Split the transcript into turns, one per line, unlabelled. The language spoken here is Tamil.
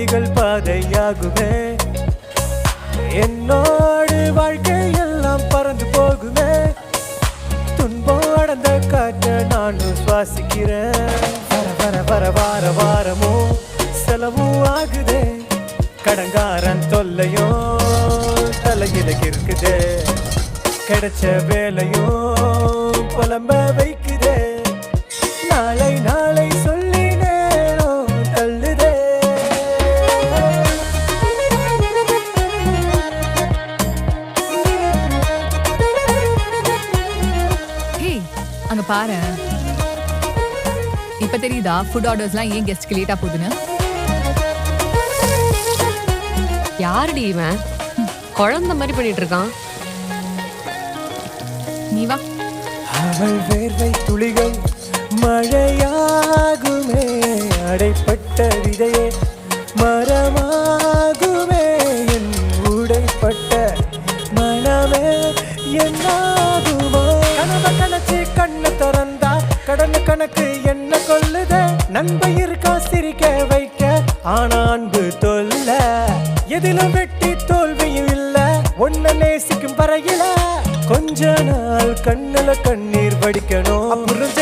வழிகள் பாதையாகுமே. என்னோடு வாழ்க்கை எல்லாம் பறந்து போகுமே. துன்பம் அடந்த காற்ற நானும் சுவாசிக்கிறேன். வர வர வர வார வாரமோ செலவும் ஆகுதே. கடங்காரன் தொல்லையும் தலையில இருக்குதே. கிடைச்ச வேலையும் புலம்ப வைக்குதே. நாளை நாளை சொல்லி நேரம் தள்ளுதே.
அங்க பாரு, இப்ப தெரியுதா ஃபுட் ஆர்டர்ஸ்லாம் ஏன் கெஸ்ட்க்கு லேட்டா போகுதுன்னு?
யாருடி இவன்? குழந்தை மாதிரி பண்ணிட்டு இருக்கான்.
நீ வா.
அவள் வேர்வை துளிகள் மழையாகுமே. அடைப்பட்ட விதையே மரமாகுமே. என் உடைப்பட்ட மனமே என்னாகுமோ? கனவை கணச்சு கண்ணு திறந்தா கடன கணக்கு என்ன கொல்லுத? நண்ப இருக்கா சிரிக்க வைக்க, ஆனா அன்பு தொல்ல. எதிலும் வெட்டி தோல்வியும் இல்ல. ஒன்ன நேசிக்கும் பறையில கொஞ்ச நாள் கண்ணுல கண்ணீர் வடிக்கணும். அப்புறம்